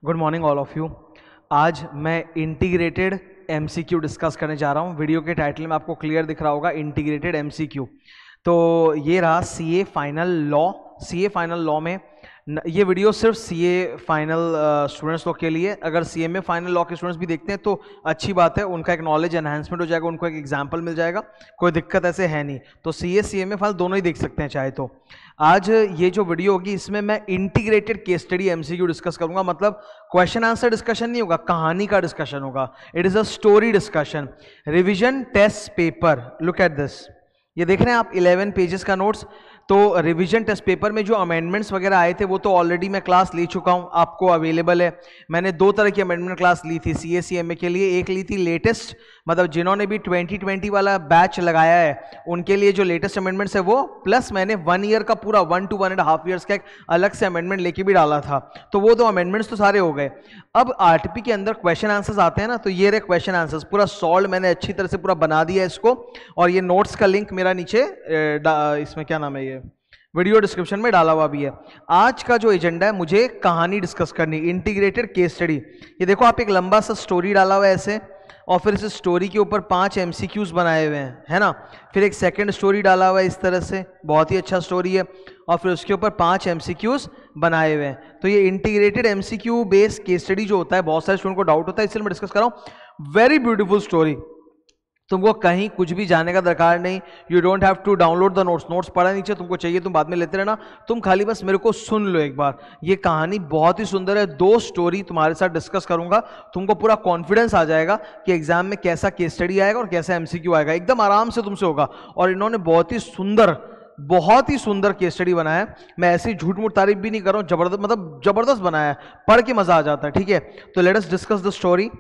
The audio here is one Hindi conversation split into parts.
Good morning all of you. आज मैं इंटीग्रेटेड एमसीक्यू डिस्कस करने जा रहा हूँ। वीडियो के टाइटल में आपको क्लियर दिख रहा होगा इंटीग्रेटेड एमसीक्यू। तो ये रहा CA final law. CA final law में ये वीडियो सिर्फ सीए फाइनल स्टूडेंट्स लोग के लिए। अगर सीए में फाइनल लॉ के स्टूडेंट्स भी देखते हैं तो अच्छी बात है, उनका एक नॉलेज एनहांसमेंट हो जाएगा, उनको एक एग्जाम्पल मिल जाएगा, कोई दिक्कत ऐसे है नहीं। तो सीए में फाइनल दोनों ही देख सकते हैं चाहे तो। आज ये जो वीडियो होगी इसमें मैं integrated case study MCQ discuss करूंगा। मतलब क्वेश्चन आंसर डिस्कशन नहीं होगा, कहानी का डिस्कशन होगा। It is a story discussion. Revision test paper, look at this. ये देख रहे हैं आप 11 पेजेस का नोट्स। तो रिवीजन टेस्ट पेपर में जो अमेंडमेंट्स वगैरह आए थे वो तो ऑलरेडी मैं क्लास ले चुका हूं, आपको अवेलेबल है। मैंने दो तरह की अमेंडमेंट क्लास ली थी सीएसीएमए के लिए। एक ली थी लेटेस्ट, मतलब जिन्होंने भी 2020 वाला बैच लगाया है उनके लिए जो लेटेस्ट अमेंडमेंट्स है वो, प्लस मैंने 1 ईयर का पूरा 1 to 1.5 ईयर्स का एक अलग से अमेंडमेंट लेके भी डाला था। तो वो दो अमेंडमेंट्स तो सारे हो गए। अब आरटीपी के अंदर क्वेश्चन आंसर्स आते हैं ना, तो ये रहे क्वेश्चन आंसर्स पूरा सॉल्व, मैंने अच्छी तरह से पूरा बना दिया इसको। और ये नोट्स का लिंक मेरा नीचे इसमें क्या नाम है, ये वीडियो डिस्क्रिप्शन में डाला हुआ भी है। आज का जो एजेंडा है, मुझे कहानी डिस्कस करनी, इंटीग्रेटेड केस स्टडी। ये देखो आप, एक लंबा सा स्टोरी डाला हुआ है ऐसे, और फिर इस स्टोरी के ऊपर 5 एमसीक्यूज बनाए हुए हैं, है ना। फिर एक सेकंड स्टोरी डाला हुआ है इस तरह से, बहुत ही अच्छा स्टोरी है, और फिर उसके ऊपर 5 एमसीक्यूज बनाए हुए हैं। तो ये integrated MCQ based case study जो होता है, बहुत सारे स्टूडेंट को डाउट होता है, इसलिए मैं डिस्कस कर रहा हूँ। Very beautiful story. तुमको कहीं कुछ भी जाने का दरकार नहीं। You don't have to download the notes. Notes पढ़ा नीचे, तुमको चाहिए तुम बाद में लेते रहना, तुम खाली बस मेरे को सुन लो एक बार। ये कहानी बहुत ही सुंदर है। 2 स्टोरी तुम्हारे साथ डिस्कस करूंगा, तुमको पूरा कॉन्फिडेंस आ जाएगा कि एग्जाम में कैसा केस स्टडी आएगा और कैसा एमसीक्यू आएगा। एकदम आराम से तुमसे होगा। और इन्होंने बहुत ही सुंदर केस स्टडी बनाया है। मैं ऐसी झूठ मूठ तारीफ भी नहीं कर रहा हूँ, जबरदस्त, मतलब जबरदस्त बनाया है, पढ़ के मजा आ जाता है। ठीक है, तो let us discuss the story.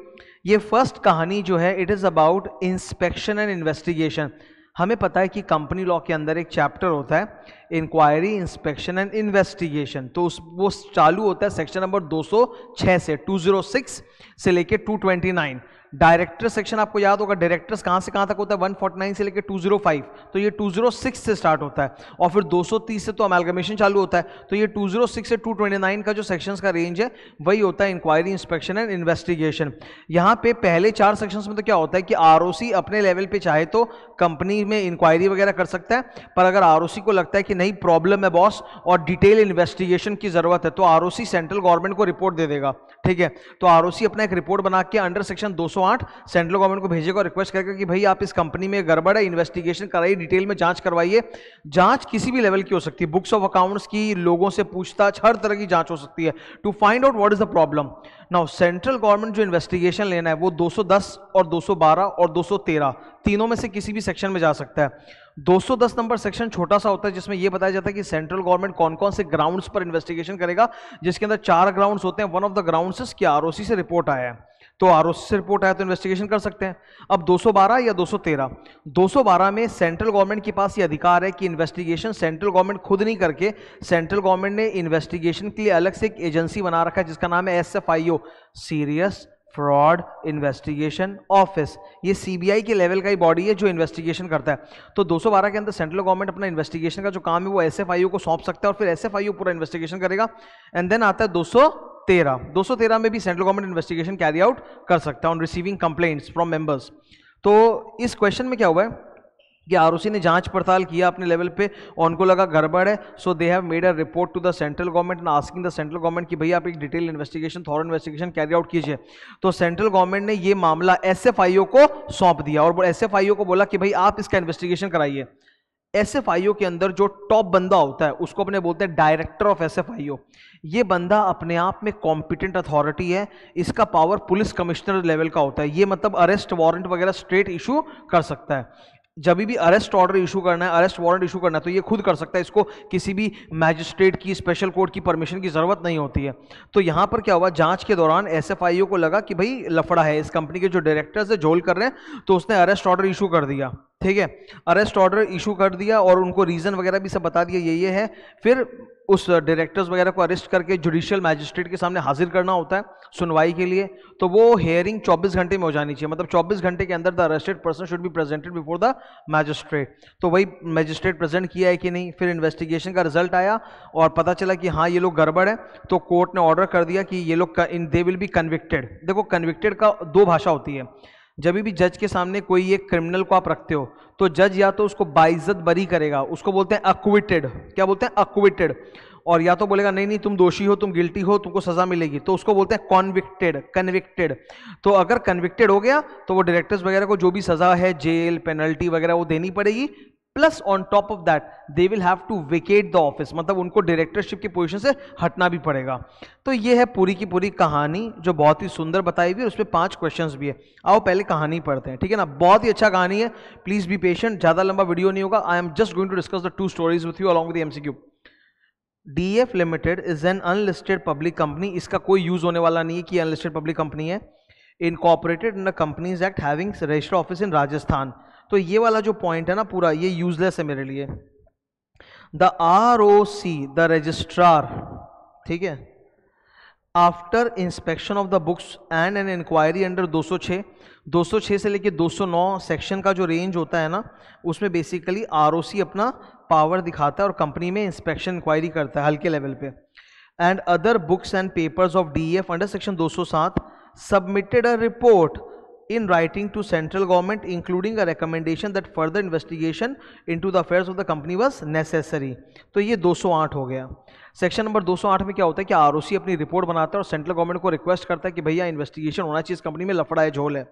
ये फर्स्ट कहानी जो है, it is about inspection and investigation. हमें पता है कि कंपनी लॉ के अंदर एक चैप्टर होता है इंक्वायरी, इंस्पेक्शन एंड इन्वेस्टिगेशन। तो वो चालू होता है सेक्शन नंबर 206 से, 206 से लेके 229। डायरेक्टर सेक्शन आपको याद होगा, डायरेक्टर्स कहां से कहां तक होता है, 149 से लेकर 205। तो ये 206 से स्टार्ट होता है, और फिर 230 से तो अमेलगमेशन चालू होता है। तो ये 206 से 229 का जो सेक्शंस का रेंज है वही होता है इंक्वायरी, इंस्पेक्शन एंड इन्वेस्टिगेशन। यहाँ पे पहले 4 सेक्शंस में तो क्या होता है कि आरओसी अपने लेवल पे चाहे तो कंपनी में इंक्वायरी वगैरह कर सकता है, पर अगर आरओसी को लगता है कि नहीं प्रॉब्लम है बॉस और डिटेल इन्वेस्टिगेशन की जरूरत है, तो आरओसी सेंट्रल गवर्नमेंट को रिपोर्ट दे देगा। ठीक है, तो आरओसी अपना एक रिपोर्ट बना के अंडर सेक्शन 208 सेंट्रल गवर्नमेंट को भेजेगा और रिक्वेस्ट करेगा कि भाई आप इस कंपनी में गड़बड़ है, इन्वेस्टिगेशन कराइए, डिटेल में जांच करवाइए। जांच किसी भी लेवल की हो सकती है, बुक्स ऑफ अकाउंट्स की, लोगों से पूछताछ, हर तरह की जांच हो सकती है, to find out what is the problem. Now central government जो इन्वेस्टिगेशन लेना है वो 210 और 212 और 213 तीनों में से किसी भी सेक्शन में जा सकता है। 210 नंबर सेक्शन छोटा सा होता है, जिसमें यह बताया जाता है कि सेंट्रल गवर्नमेंट कौन कौन से ग्राउंड्स पर इन्वेस्टिगेशन करेगा, जिसके अंदर 4 ग्राउंड्स होते हैं। One of the grounds is कि आरओसी से रिपोर्ट आया है, तो आरओसी से रिपोर्ट आया तो इन्वेस्टिगेशन कर सकते हैं। अब 212 या 213, 212 में सेंट्रल गवर्नमेंट के पास ये अधिकार है कि इन्वेस्टिगेशन सेंट्रल गवर्नमेंट खुद नहीं करके, सेंट्रल गवर्नमेंट ने इन्वेस्टिगेशन के लिए अलग से एक एजेंसी बना रखा है जिसका नाम है SFIO, serious fraud investigation office. ये सीबीआई के लेवल का ही बॉडी है जो इन्वेस्टिगेशन करता है। तो 212 के अंदर सेंट्रल गवर्नमेंट अपना इन्वेस्टिगेशन का जो काम है वो एसएफआईओ को सौंप सकता है, और फिर एसएफआईओ पूरा इन्वेस्टिगेशन करेगा। एंड देन आता है 213 में भी central government investigation carry out कर सकता है on receiving complaints from members. तो इस क्वेश्चन में क्या हुआ है कि आरओसी ने जांच पड़ताल किया अपने लेवल पे और उनको लगा गड़बड़ है, so they have made a report to the central government and asking the central government कि भैया आप एक detail investigation, thorough investigation carry out कीजिए। तो सेंट्रल गवर्नमेंट ने ये मामला एसएफआईओ को सौंप दिया और एसएफआईओ को बोला कि भाई आप इसका इन्वेस्टिगेशन कराइए। एसएफआईओ के अंदर जो टॉप बंदा होता है उसको अपने बोलते हैं डायरेक्टर ऑफ एसएफआईओ। ये बंदा अपने आप में कॉम्पिटेंट अथॉरिटी है, इसका पावर पुलिस कमिश्नर लेवल का होता है। ये मतलब अरेस्ट वारंट वगैरह स्ट्रेट इशू कर सकता है। जब भी अरेस्ट ऑर्डर इशू करना है, अरेस्ट वारंट इशू करना है, तो ये खुद कर सकता है, इसको किसी भी मैजिस्ट्रेट की, स्पेशल कोर्ट की परमिशन की जरूरत नहीं होती है। तो यहां पर क्या हुआ, जांच के दौरान एसएफआईओ को लगा कि भाई लफड़ा है, इस कंपनी के जो डायरेक्टर्स है झोल कर रहे हैं, तो उसने अरेस्ट ऑर्डर इशू कर दिया। ठीक है, अरेस्ट ऑर्डर इशू कर दिया और उनको रीजन वगैरह भी सब बता दिया ये है। फिर उस डायरेक्टर्स वगैरह को अरेस्ट करके जुडिशियल मैजिस्ट्रेट के सामने हाजिर करना होता है सुनवाई के लिए। तो वो हेयरिंग 24 घंटे में हो जानी चाहिए, मतलब 24 घंटे के अंदर the arrested person should be presented before the magistrate. तो वही मैजिस्ट्रेट प्रेजेंट किया है कि नहीं, फिर इन्वेस्टिगेशन का रिजल्ट आया और पता चला कि हाँ ये लोग गड़बड़ है, तो कोर्ट ने ऑर्डर कर दिया कि ये लोग दे विल बी कन्विक्टेड। देखो कन्विक्टेड का दो भाषा होती है, जब भी जज के सामने कोई एक क्रिमिनल को आप रखते हो तो जज या तो उसको बाइज्जत बरी करेगा, उसको बोलते हैं अक्विटेड, क्या बोलते हैं अक्विटेड, और या तो बोलेगा नहीं नहीं तुम दोषी हो, तुम गिल्टी हो, तुमको सजा मिलेगी, तो उसको बोलते हैं कॉन्विक्टेड, कन्विक्टेड। तो अगर कन्विक्टेड हो गया तो वो डायरेक्टर्स वगैरह को जो भी सजा है, जेल, पेनल्टी वगैरह वो देनी पड़ेगी, plus on top of that they will have to vacate the office, मतलब उनको डायरेक्टरशिप की पोजीशन से हटना भी पड़ेगा। तो ये है पूरी की पूरी कहानी जो बहुत ही सुंदर बताई हुई है, उसमें 5 क्वेश्चंस भी है। आओ पहले कहानी पढ़ते हैं, ठीक है ना। बहुत ही अच्छा कहानी है, प्लीज बी पेशेंट, ज्यादा लंबा वीडियो नहीं होगा। I am just going to discuss the 2 stories with you along with the MCQ. DF limited is an unlisted public company, इसका कोई यूज होने वाला नहीं है कि अनलिस्टेड पब्लिक कंपनी है। Incorporated in the companies act having registered office in Rajasthan. तो ये वाला जो पॉइंट है ना पूरा ये यूजलेस है मेरे लिए। द ROC द रजिस्ट्रार, ठीक है, after inspection of the books and an inquiry under 206 से लेके 209 सेक्शन का जो रेंज होता है ना, उसमें बेसिकली ROC अपना पावर दिखाता है और कंपनी में इंस्पेक्शन इंक्वायरी करता है हल्के लेवल पे। And other books and papers of DF under section 207 submitted a report in writing to central government including a recommendation that further investigation into the affairs of the company was necessary। तो ये 208 हो गया। सेक्शन नंबर 208 में क्या होता है कि ROC अपनी रिपोर्ट बनाता है और सेंट्रल गवर्नमेंट को रिक्वेस्ट करता है कि भैया इन्वेस्टिगेशन होना चाहिए, इस कंपनी में लफड़ा है, झोल है।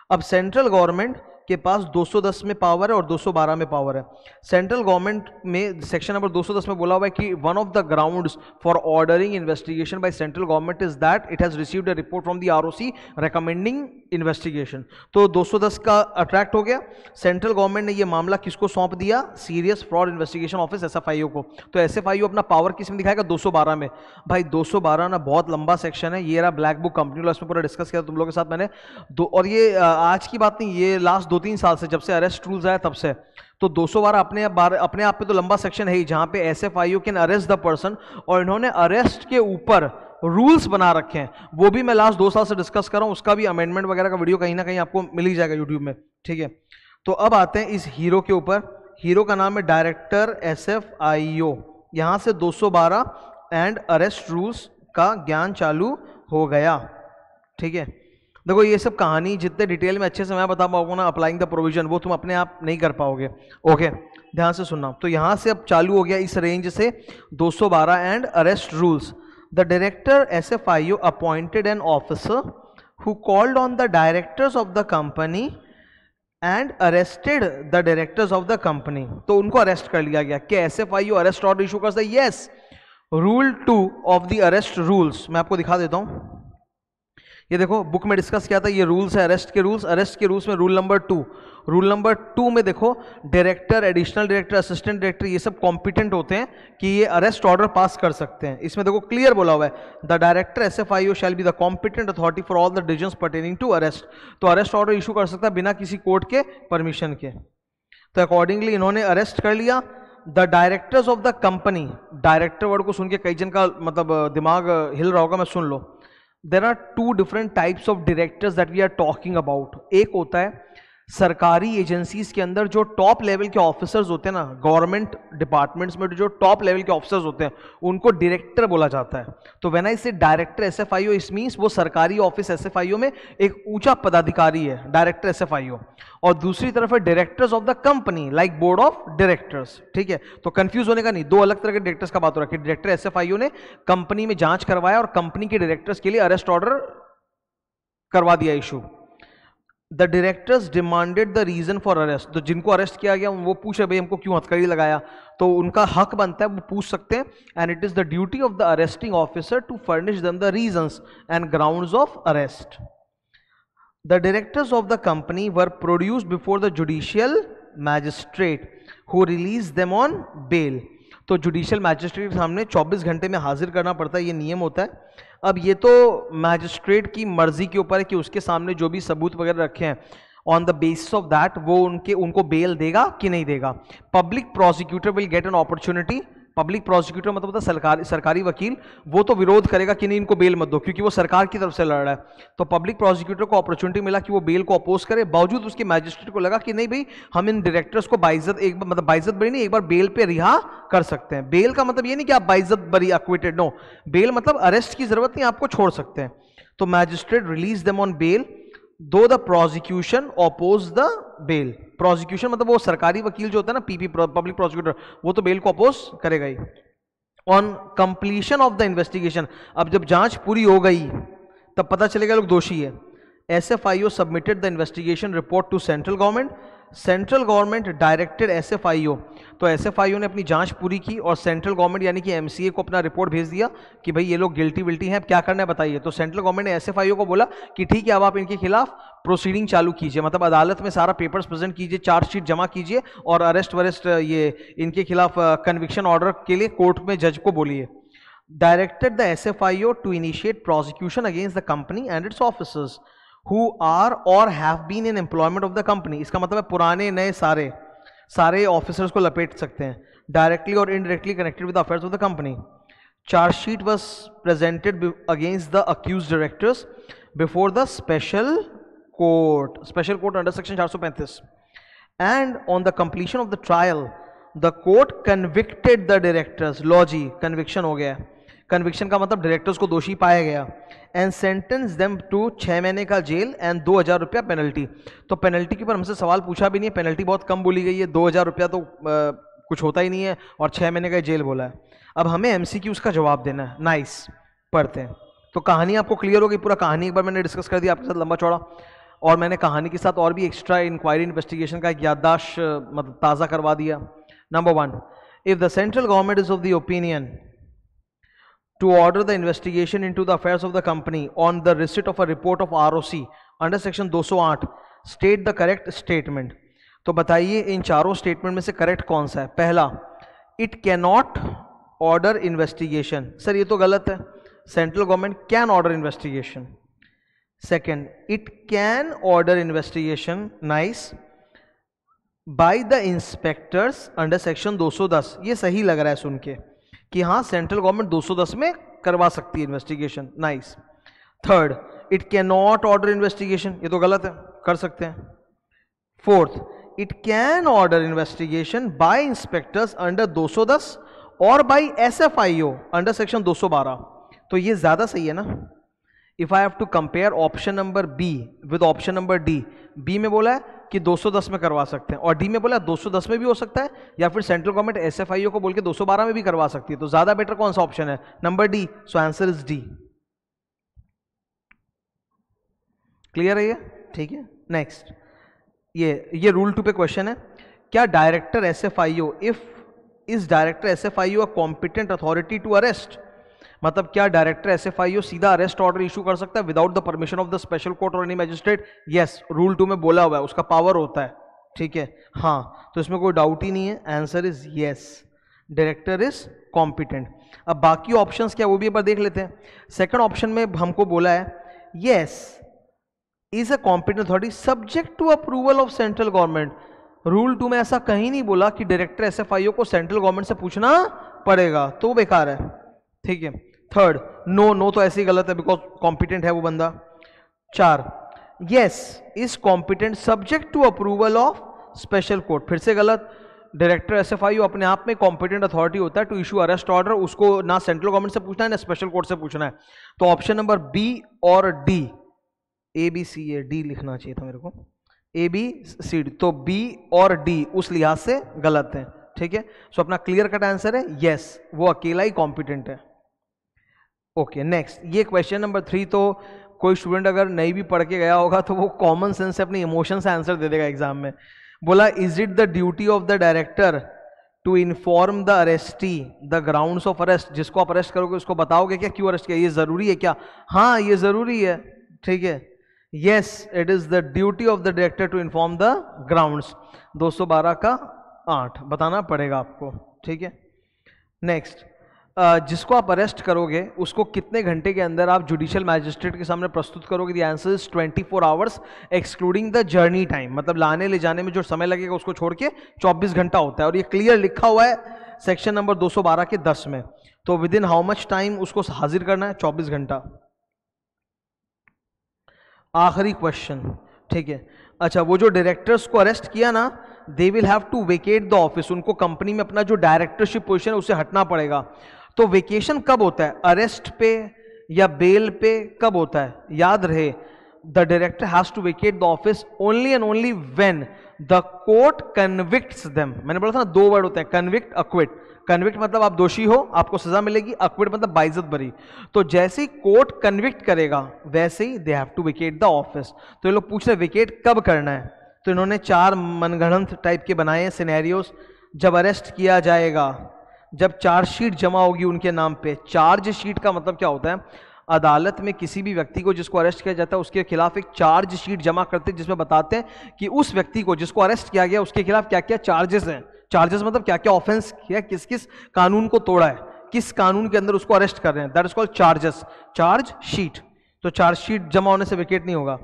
अब सेंट्रल गवर्नमेंट के पास 210 में पावर है और 212 में पावर है। सेंट्रल गवर्नमेंट में सेक्शन नंबर 210 में बोला हुआ है कि one of the grounds for ordering investigation by central government is that it has received a report from the ROC recommending investigation. तो 210 का अट्रैक्ट हो गया। सेंट्रल गवर्नमेंट ने ये मामला किसको सौंप दिया? Serious fraud investigation office SFIO को। तो SFIO अपना पावर किस में दिखाएगा? 212 में। भाई 212 ना बहुत लंबा सेक्शन है, ये रहा ब्लैक बुक कंपनी लॉ, इसमें पूरा डिस्कस किया तुम लोगों के साथ मैंने और ये आज की बात नहीं, ये लास्ट 2-3 साल से जब से अरेस्ट रूल्स आया तब से। तो 212 अपने आप पे तो लंबा सेक्शन है ही, जहां पे SFIO can arrest the person, और इन्होंने अरेस्ट के ऊपर रूल्स बना रखे हैं। वो भी मैं लास्ट 2 साल से डिस्कस कर रहा हूं, उसका भी अमेंडमेंट वगैरह का वीडियो कहीं ना कहीं आपको मिल ही जाएगा यूट्यूब में, ठीक है। तो अब आते हैं इस हीरो के ऊपर। हीरो का नाम है डायरेक्टर SFIO। यहां से 212 एंड अरेस्ट रूल्स का ज्ञान चालू हो गया, ठीक है। देखो ये सब कहानी जितने डिटेल में अच्छे से मैं बता पाऊंगा ना, अप्लाइंग द प्रोविजन, वो तुम अपने आप नहीं कर पाओगे। ओके ध्यान से सुनना। तो यहां से अब चालू हो गया इस रेंज से 212 and arrest rules. The director SFIO appointed an officer who called on the directors of the company and arrested the directors of the company. तो उनको अरेस्ट कर लिया गया। क्या SFIO अरेस्ट ऑर्डर इशू कर सकता है? Yes. Rule 2 of the arrest rules मैं आपको दिखा देता हूं। ये देखो बुक में डिस्कस किया था, ये रूल्स है अरेस्ट के रूल्स। अरेस्ट के रूल्स में रूल नंबर 2 में देखो director, additional director, assistant director ये सब कॉम्पिटेंट होते हैं कि ये अरेस्ट ऑर्डर पास कर सकते हैं। इसमें देखो क्लियर बोला हुआ है, the director SFIO shall be the competent authority for all the decisions pertaining to arrest. तो अरेस्ट ऑर्डर इशू कर सकता है बिना किसी कोर्ट के परमिशन के। तो अकॉर्डिंगली इन्होंने अरेस्ट कर लिया। The directors of the company, director word को सुन के कई जन का मतलब दिमाग हिल रहा होगा, मैं सुन लो। There are 2 different types of directors that we are talking about। एक होता है सरकारी एजेंसीज के अंदर जो टॉप लेवल के ऑफिसर्स होते हैं ना, गवर्नमेंट डिपार्टमेंट्स में जो टॉप लेवल के ऑफिसर्स होते हैं उनको डायरेक्टर बोला जाता है। तो व्हेन आई से डायरेक्टर SFIO, इस मींस वो सरकारी ऑफिस SFIO में एक ऊंचा पदाधिकारी है डायरेक्टर SFIO। और दूसरी तरफ है directors of the company like board of directors, ठीक है। तो कंफ्यूज होने का नहीं, 2 अलग तरह के डायरेक्टर्स का बात हो रहा है कि डायरेक्टर SFIO ने कंपनी में जांच करवाया और कंपनी के डायरेक्टर्स के लिए अरेस्ट ऑर्डर करवा दिया issue. The directors demanded the reason for arrest. तो जिनको अरेस्ट किया गया वो पूछे भाई हमको क्यों हथकड़ी लगाया, तो उनका हक बनता है, वो पूछ सकते हैं। And it is the duty of the arresting officer to furnish them the reasons and grounds of arrest. The directors of the company were produced before the judicial magistrate who release them on bail. तो जुडिशियल मैजिस्ट्रेट के सामने 24 घंटे में हाजिर करना पड़ता है, ये नियम होता है। अब ये तो मैजिस्ट्रेट की मर्जी के ऊपर है कि उसके सामने जो भी सबूत वगैरह रखे हैं on the basis of that वो उनको बेल देगा कि नहीं देगा। Public prosecutor will get an opportunity, public prosecutor मतलब होता है सरकारी वकील, वो तो विरोध करेगा कि नहीं इनको बेल मत दो, क्योंकि वो सरकार की तरफ से लड़ रहा है। तो पब्लिक प्रोसिक्यूटर को अपॉर्चुनिटी मिला कि वो बेल को अपोज करे, बावजूद उसके मैजिस्ट्रेट को लगा कि नहीं भाई हम इन डायरेक्टर्स को बाइज्जत एक बार, मतलब बाइज्जत बरी नहीं, एक बार बेल पे रिहा कर सकते हैं। बेल का मतलब ये नहीं कि आप बाइज्जत बरी अक्विटेड, नो, बेल मतलब अरेस्ट की जरूरत नहीं, आपको छोड़ सकते हैं। तो magistrate release them on bail though the prosecution oppose the bail. Prosecution मतलब वो सरकारी वकील जो होता है ना, पीपी पब्लिक प्रोसिक्यूटर, वो तो बेल को अपोज करेगा ही। On completion of the investigation, अब जब जांच पूरी हो गई तब पता चलेगा लोग दोषी है। SFIO submitted the investigation report to central government, central government directed SFIO, तो SFIO ने अपनी जांच पूरी की और सेंट्रल गवर्नमेंट यानी कि MCA को अपना रिपोर्ट भेज दिया कि भाई ये लोग गिल्टी विल्टी हैं, क्या करना है बताइए। तो सेंट्रल गवर्नमेंट ने SFIO को बोला कि ठीक है अब आप इनके खिलाफ प्रोसीडिंग चालू कीजिए, मतलब अदालत में सारा पेपर्स प्रेजेंट कीजिए, चार्जशीट जमा कीजिए और अरेस्ट वरेस्ट ये इनके खिलाफ कन्विक्शन ऑर्डर के लिए कोर्ट में जज को बोलिए। Directed the SFIO to initiate prosecution against the company and its officers who are or have been in employment of the company, इसका मतलब है पुराने नए सारे ऑफिसर्स को लपेट सकते हैं, डायरेक्टली और indirectly connected with affairs of the company. Chargesheet was presented against the accused directors before the special court under section 435 and on the completion of the trial the court convicted the directors. Law ji, conviction हो गया, कन्विक्शन का मतलब डायरेक्टर्स को दोषी पाया गया, एंड सेंटेंस देम टू 6 महीने का जेल एंड 2000 रुपया पेनल्टी। तो पेनल्टी के ऊपर हमसे सवाल पूछा भी नहीं है, पेनल्टी बहुत कम बोली गई है, 2000 रुपया तो कुछ होता ही नहीं है और 6 महीने का जेल बोला है। अब हमें MCQ का जवाब देना है। नाइस, पढ़ते हैं। तो कहानी आपको क्लियर हो गई, पूरा कहानी एक बार मैंने डिस्कस कर दिया आपके साथ लंबा चौड़ा, और मैंने कहानी के साथ और भी एक्स्ट्रा इंक्वायरी इन्वेस्टिगेशन का एक याददाश्त मतलब ताज़ा करवा दिया। Number 1, if the central government is of the opinion to order the investigation into the affairs of the company on the receipt of a report of ROC under section 208, state the correct statement। तो बताइए इन चारों स्टेटमेंट में से करेक्ट कौन सा है। पहला, it can not order investigation, sir ये तो गलत है, central government can order investigation. Second, it can order investigation, nice, by the inspectors under section 210, ये सही लग रहा है सुन के कि हाँ सेंट्रल गवर्नमेंट 210 में करवा सकती है investigation, nice. Third, it can not order investigation, ये तो गलत है, कर सकते हैं। Fourth, it can order investigation by inspectors under 210 और बाय SFIO अंडर सेक्शन 212, तो ये ज्यादा सही है ना। If I have to compare option number B with option number D, B में बोला है कि 210 में करवा सकते हैं और डी में बोला 210 में भी हो सकता है या फिर सेंट्रल गवर्नमेंट SFIO को बोल के 212 में भी करवा सकती है, तो ज्यादा बेटर कौन सा ऑप्शन है? Number D. So answer is D. Clear है ये? ठीक है। नेक्स्ट, ये रूल 2 पे क्वेश्चन है, क्या director SFIO is director SFIO a competent authority to arrest, मतलब क्या डायरेक्टर SFIO सीधा अरेस्ट ऑर्डर इशू कर सकता है without the permission of the special court और एनी मैजिस्ट्रेट? यस, रूल 2 में बोला हुआ है, उसका पावर होता है, ठीक है। हाँ, तो इसमें कोई डाउट ही नहीं है, answer is yes, director is competent. अब बाकी ऑप्शंस क्या वो भी एक बार देख लेते हैं। सेकंड ऑप्शन में हमको बोला है yes is a competent authority subject to approval of central government. Rule 2 में ऐसा कहीं नहीं बोला कि डायरेक्टर SFIO को सेंट्रल गवर्नमेंट से पूछना पड़ेगा, तो बेकार है, ठीक है। थर्ड, नो तो ऐसे ही गलत है बिकॉज कॉम्पिटेंट है वो बंदा। 4, yes is competent subject to approval of special court, फिर से गलत। डायरेक्टर SFIO अपने आप में कॉम्पिटेंट अथॉरिटी होता है टू इशू अरेस्ट ऑर्डर, उसको ना सेंट्रल गवर्नमेंट से पूछना है ना स्पेशल कोर्ट से पूछना है। तो ऑप्शन नंबर बी और डी, ABCA, डी लिखना चाहिए था मेरे को, ABCD, तो बी और डी उस लिहाज से गलत है, ठीक है। सो अपना क्लियर कट आंसर है यस, वो अकेला ही कॉम्पिटेंट है। ओके, नेक्स्ट, ये क्वेश्चन नंबर 3 तो कोई स्टूडेंट अगर नहीं भी पढ़ के गया होगा तो वो कॉमन सेंस से अपने इमोशन से आंसर दे देगा एग्जाम में। बोला is it the duty of the director to inform the arrestee the grounds of arrest, जिसको आप अरेस्ट करोगे उसको बताओगे क्या क्यों अरेस्ट किया, ये जरूरी है क्या? हाँ ये जरूरी है, ठीक है। Yes it is the duty of the director to inform the grounds, 212 का 8 बताना पड़ेगा आपको, ठीक है। नेक्स्ट, जिसको आप अरेस्ट करोगे उसको कितने घंटे के अंदर आप जुडिशियल मैजिस्ट्रेट के सामने प्रस्तुत करोगे? The answer is 24 hours excluding the journey time, मतलब लाने ले जाने में जो समय लगेगा उसको छोड़ के 24 घंटा होता है, और ये क्लियर लिखा हुआ है सेक्शन नंबर 212 के 10 में। तो with in how much time उसको हाजिर करना है? 24 घंटा। आखिरी क्वेश्चन, ठीक है। अच्छा, वो जो डायरेक्टर्स को अरेस्ट किया ना, they will have to vacate the office, उनको कंपनी में अपना जो डायरेक्टरशिप पोजीशन है उससे हटना पड़ेगा। तो वेकेशन कब होता है? अरेस्ट पे या बेल पे कब होता है? याद रहे, the director has to vacate the office only and only when the court convicts them. मैंने बोला था ना, दो वर्ड होते हैं, कन्विक्ट, अक्विट। कन्विक्ट मतलब आप दोषी हो, आपको सजा मिलेगी, अक्विट मतलब बाइज्जत बरी। तो जैसे ही कोर्ट कन्विक्ट करेगा वैसे ही they have to vacate the office. तो ये लोग पूछ रहे वेकेट कब करना है, तो इन्होंने 4 मनगढ़ंत टाइप के बनाए हैं सिनेरियोस। जब अरेस्ट किया जाएगा, जब चार्जशीट जमा होगी उनके नाम पे। चार्ज शीट का मतलब क्या होता है? अदालत में किसी भी व्यक्ति को जिसको अरेस्ट किया जाता है उसके खिलाफ एक चार्ज शीट जमा करते हैं जिसमें बताते हैं कि उस व्यक्ति को जिसको अरेस्ट किया गया उसके खिलाफ क्या क्या चार्जेस हैं। चार्जेस मतलब क्या क्या ऑफेंस किया, किस किस कानून को तोड़ा है, किस कानून के अंदर उसको अरेस्ट कर रहे हैं, that is called charges, charge sheet. तो चार्ज शीट जमा होने से विकेट नहीं होगा।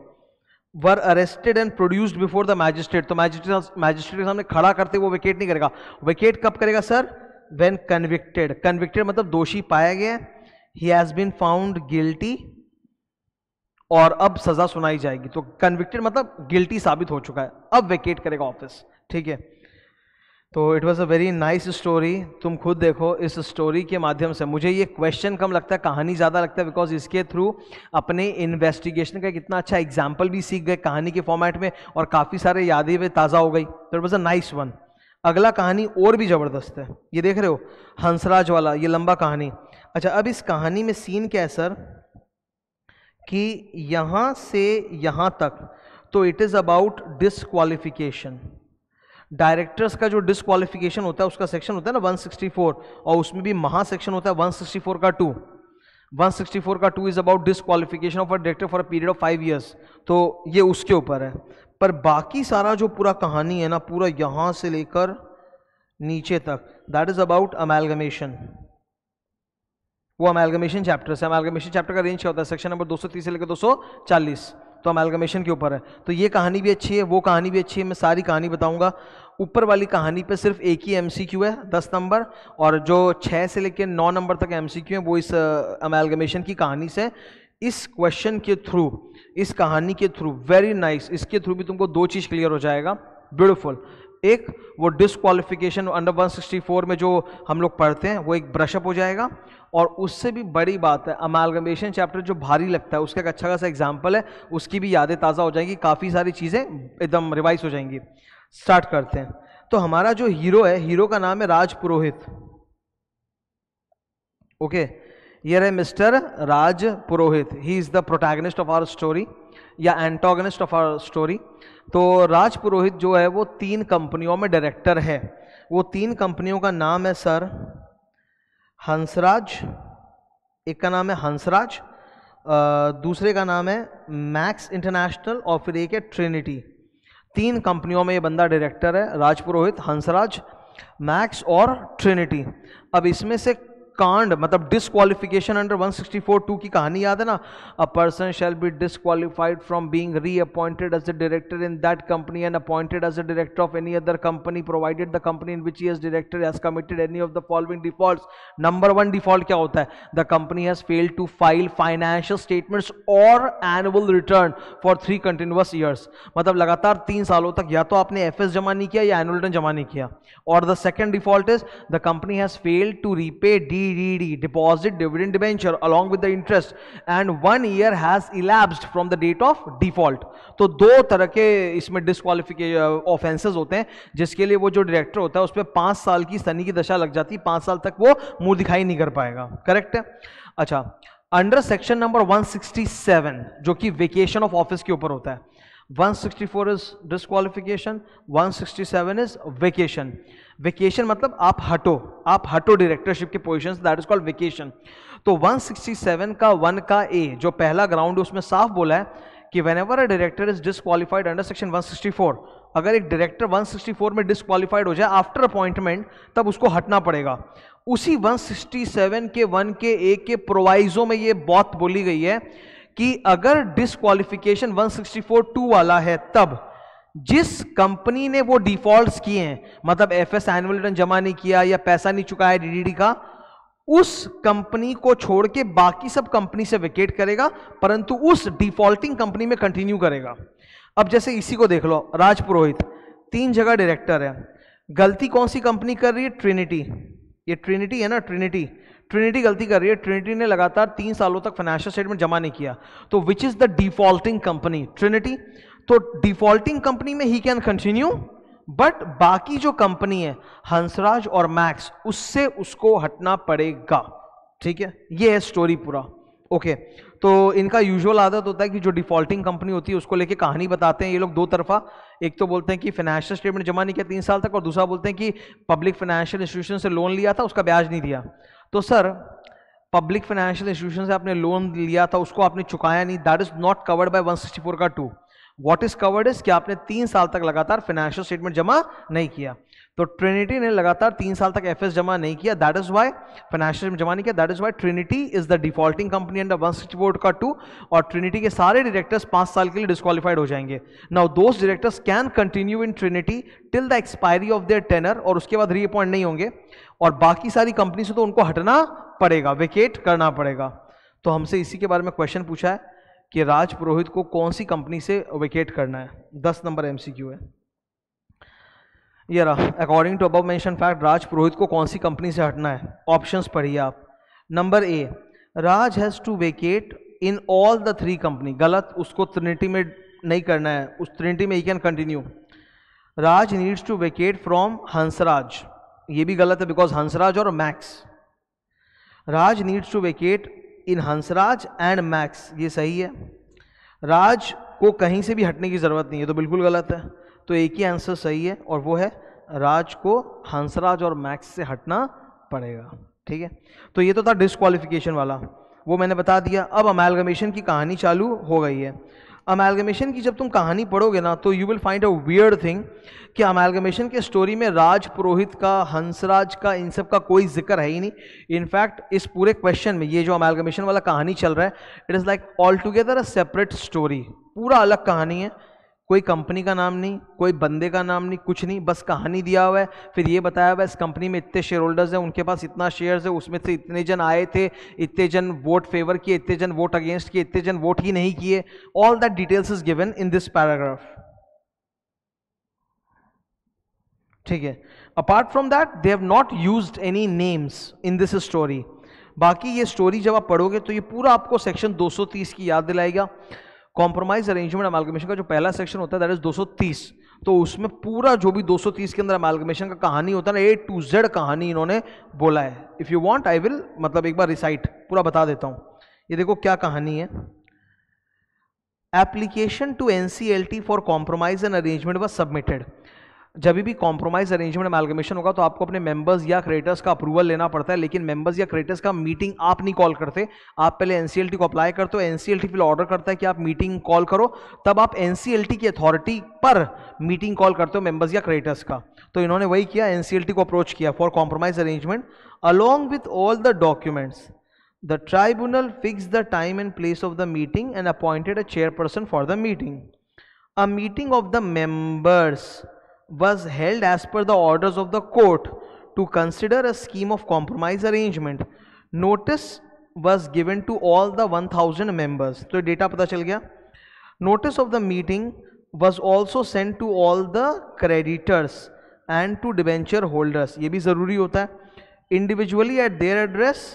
Were arrested and produced before the magistrate, तो मैजिस्ट्रेट के सामने खड़ा करते वो विकेट नहीं करेगा। विकेट कब करेगा सर? When convicted. कन्विक्टेड मतलब दोषी पाया गया, he has been found guilty, और अब सजा सुनाई जाएगी। तो कन्विक्टेड मतलब गिल्टी साबित हो चुका है, अब वेकेट करेगा ऑफिस, ठीक है। तो it was a very nice story. तुम खुद देखो, इस स्टोरी के माध्यम से मुझे ये क्वेश्चन कम लगता है, कहानी ज़्यादा लगता है, बिकॉज इसके थ्रू अपने इन्वेस्टिगेशन का कितना अच्छा एग्जाम्पल भी सीख गए कहानी के फॉर्मेट में, और काफ़ी सारे यादें भी ताज़ा हो गई। तो it was a nice one. अगला कहानी और भी ज़बरदस्त है, ये देख रहे हो हंसराज वाला, ये लंबा कहानी। अच्छा, अब इस कहानी में सीन क्या है सर कि यहाँ से यहाँ तक तो it is about disqualification. Directors का जो डिसक्वालिफिकेशन होता है उसका सेक्शन होता है ना 164, और उसमें भी महा सेक्शन होता है 164 का 2। 164 का 2 is about disqualification of a director for a period of 5 years। तो ये उसके ऊपर है। पर बाकी सारा जो पूरा कहानी है ना, पूरा यहाँ से लेकर नीचे तक, दैट इज अबाउट अमेलगमेशन। वो अमेलगमेशन चैप्टर है। अमेलगमेशन चैप्टर का रेंज क्या होता है? सेक्शन नंबर 230 से लेकर 240। तो अमेलगमेशन के ऊपर है। तो ये कहानी भी अच्छी है, वो कहानी भी अच्छी है, मैं सारी कहानी बताऊंगा। ऊपर वाली कहानी पे सिर्फ एक ही एमसीक्यू है 10 नंबर, और जो 6 से लेकर 9 नंबर तक एमसीक्यू है वो इस अमेलगमेशन की कहानी से। इस क्वेश्चन के थ्रू, इस कहानी के थ्रू, वेरी नाइस, इसके थ्रू भी तुमको 2 चीज़ क्लियर हो जाएगा। ब्यूटीफुल। एक, वो डिसक्वालिफिकेशन अंडर 164 में जो हम लोग पढ़ते हैं वो एक ब्रशअप हो जाएगा, और उससे भी बड़ी बात है अमालगमेशन चैप्टर जो भारी लगता है उसका एक अच्छा खासा एग्जाम्पल है, उसकी भी यादें ताज़ा हो जाएंगी, काफ़ी सारी चीज़ें एकदम रिवाइज हो जाएंगी। स्टार्ट करते हैं। तो हमारा जो हीरो है, हीरो का नाम है राज पुरोहित। ओके, ये है mister Raj Purohit. He is the protagonist of our story या एंटागनिस्ट ऑफ आवर स्टोरी। तो राज पुरोहित जो है वो 3 कंपनियों में डायरेक्टर है। वो 3 कंपनियों का नाम है सर हंसराज, एक का नाम है हंसराज, दूसरे का नाम है मैक्स इंटरनेशनल, और फिर एक है ट्रिनिटी। 3 कंपनियों में ये बंदा डायरेक्टर है, राज पुरोहित, हंसराज, मैक्स और ट्रिनिटी। अब इसमें से कांड मतलब डिसक्वालिफिकेशन अंडर 164(2) की कहानी याद है ना? A person shall be disqualified from being reappointed as the director in that company and appointed as the director of any other company provided the company in which he is director has committed any of the following defaults. Number 1 default क्या होता है? The company has failed to file financial statements और annual return for 3 continuous years. मतलब लगातार 3 सालों तक या तो आपने एफएस जमा नहीं किया या एनुअल रिटर्न जमा नहीं किया। और the second default is the company has failed to repay DDD, deposit dividend debenture along with the interest, and 1 year has elapsed from the date of default। तो 2 तरह के इसमें डिसक्वालिफिकेशन ऑफेंसेस होते हैं जिसके लिए वो जो डायरेक्टर होता है उस पर 5 साल की सनी की दशा लग जाती है, 5 साल तक वो मुंह दिखाई नहीं कर पाएगा। करेक्ट है? अच्छा, अंडर सेक्शन नंबर 167 जो कि वेकेशन ऑफ ऑफिस के ऊपर होता है, 164 is disqualification, 167 is vacation. Vacation मतलब आप हटो डायरेक्टरशिप के position, that is called vacation. तो 167 का 1 का ए जो पहला ग्राउंड है उसमें साफ बोला है कि whenever a director is disqualified under section 164, अगर एक डायरेक्टर 164 में डिसक्वालिफाइड हो जाए आफ्टर अपॉइंटमेंट, तब उसको हटना पड़ेगा। उसी 167 के 1 के ए के प्रोवाइजो में ये बात बोली गई है कि अगर डिसक्वालिफिकेशन 164(2) वाला है, तब जिस कंपनी ने वो डिफॉल्ट्स किए हैं, मतलब एफएस एनुअल रिटर्न जमा नहीं किया या पैसा नहीं चुकाया डीडीडी का, उस कंपनी को छोड़ के बाकी सब कंपनी से वेकेट करेगा, परंतु उस डिफॉल्टिंग कंपनी में कंटिन्यू करेगा। अब जैसे इसी को देख लो, राज पुरोहित 3 जगह डायरेक्टर है, गलती कौन सी कंपनी कर रही है? ट्रिनिटी। ये ट्रिनिटी है ना, ट्रिनिटी गलती कर रही है। ट्रिनिटी ने लगातार 3 सालों तक फाइनेंशियल स्टेटमेंट जमा नहीं किया, तो which is the defaulting company? Trinity. तो डिफॉल्टिंग कंपनी में ही कैन कंटिन्यू, बट बाकी जो कंपनी है हंसराज और मैक्स, उससे उसको हटना पड़ेगा। ठीक है, ये है स्टोरी पूरा। ओके, तो इनका यूजुअल आदत होता है कि जो डिफॉल्टिंग कंपनी होती है उसको लेके कहानी बताते हैं ये लोग दो तरफा। एक तो बोलते हैं कि फाइनेंशियल स्टेटमेंट जमा नहीं किया 3 साल तक, और दूसरा बोलते हैं कि पब्लिक फाइनेंशियल इंस्टीट्यूशन से लोन लिया था, उसका ब्याज नहीं दिया। तो सर, पब्लिक फाइनेंशियल इंस्टीट्यूशन से आपने लोन लिया था, उसको आपने चुकाया नहीं, that is not covered by 164 का 2। व्हाट इज कवर्ड इज कि आपने 3 साल तक लगातार फाइनेंशियल स्टेटमेंट जमा नहीं किया। तो ट्रिनिटी ने लगातार 3 साल तक एफएस जमा नहीं किया, दैट इज व्हाई फाइनेंशियल जमा नहीं किया, that is why Trinity is the defaulting company under 164 का 2, और ट्रिनिटी के सारे डायरेक्टर्स 5 साल के लिए डिस्क्वालिफाइड हो जाएंगे। Now those directors can continue in Trinity till the expiry of their tenure, और उसके बाद रीअपॉइंट नहीं होंगे, और बाकी सारी कंपनी से तो उनको हटना पड़ेगा, वेकेट करना पड़ेगा। तो हमसे इसी के बारे में क्वेश्चन पूछा है कि राज पुरोहित को कौन सी कंपनी से वेकेट करना है। 10 नंबर एमसीक्यू है ये रहा। According to above mention fact, Raj Purohit को कौन सी कंपनी से हटना है? ऑप्शंस पढ़िए आप। Number A, Raj has to vacate in all the 3 company. गलत, उसको ट्रिनिटी में नहीं करना है, उस ट्रिनिटी में he can continue. Raj needs to vacate from Hansraj, ये भी गलत है, बिकॉज हंसराज और Max. Raj needs to vacate in Hansraj and Max, ये सही है। राज को कहीं से भी हटने की जरूरत नहीं है, तो बिल्कुल गलत है। तो एक ही आंसर सही है, और वो है राज को हंसराज और मैक्स से हटना पड़ेगा। ठीक है, तो ये तो था डिस्क्वालिफिकेशन वाला, वो मैंने बता दिया। अब अमेलगमेशन की कहानी चालू हो गई है। अमेलगमेशन की जब तुम कहानी पढ़ोगे ना, तो you will find a weird thing कि अमेलगमेशन के स्टोरी में राज पुरोहित का, हंसराज का, इन सब का कोई जिक्र है ही नहीं। इनफैक्ट इस पूरे क्वेश्चन में ये जो अमेलगमेशन वाला कहानी चल रहा है, it is like all together a separate story, पूरा अलग कहानी है। कोई कंपनी का नाम नहीं, कोई बंदे का नाम नहीं, कुछ नहीं, बस कहानी दिया हुआ है। फिर ये बताया हुआ है इस कंपनी में इतने शेयर होल्डर्स हैं, उनके पास इतना शेयर्स है, उसमें से इतने जन आए थे, इतने जन वोट फेवर किए, इतने जन वोट अगेंस्ट किए, इतने जन वोट ही नहीं किए। All that details is given in this paragraph. ठीक है, apart from that they have not used any names in this story. बाकी ये स्टोरी जब आप पढ़ोगे तो ये पूरा आपको सेक्शन 230 की याद दिलाएगा। कॉम्प्रोमाइज अरेंजमेंट अमालगमेशन का जो पहला सेक्शन होता है दैट इज 230, तो उसमें पूरा जो भी 230 के अंदर अमालगमेशन का कहानी होता है ना, A to Z कहानी इन्होंने बोला है। If you want I will मतलब एक बार रिसाइट पूरा बता देता हूँ। ये देखो क्या कहानी है। Application to NCLT for compromise and arrangement was submitted. जब भी कॉम्प्रोमाइज अरेंजमेंट अमालगमेशन होगा तो आपको अपने मेंबर्स या क्रेडिटर्स का अप्रूवल लेना पड़ता है, लेकिन मेंबर्स या क्रेडिटर्स का मीटिंग आप नहीं कॉल करते। आप पहले NCLT को अप्लाई करते हो, NCLT फिर ऑर्डर करता है कि आप मीटिंग कॉल करो, तब आप NCLT की अथॉरिटी पर मीटिंग कॉल करते हो मेंबर्स या क्रेडिटर्स का। तो इन्होंने वही किया, NCLT को अप्रोच किया for compromise arrangement along with all the documents. The tribunal fix the time and place of the meeting and appointed a chairperson for the meeting. A meeting of the members was held as per the orders of the court to consider a scheme of compromise arrangement. Notice was given to all the 1000 members. तो डेटा पता चल गया। Notice of the meeting was also sent to all the creditors and to debenture holders. ये भी ज़रूरी होता है। Individually at their address,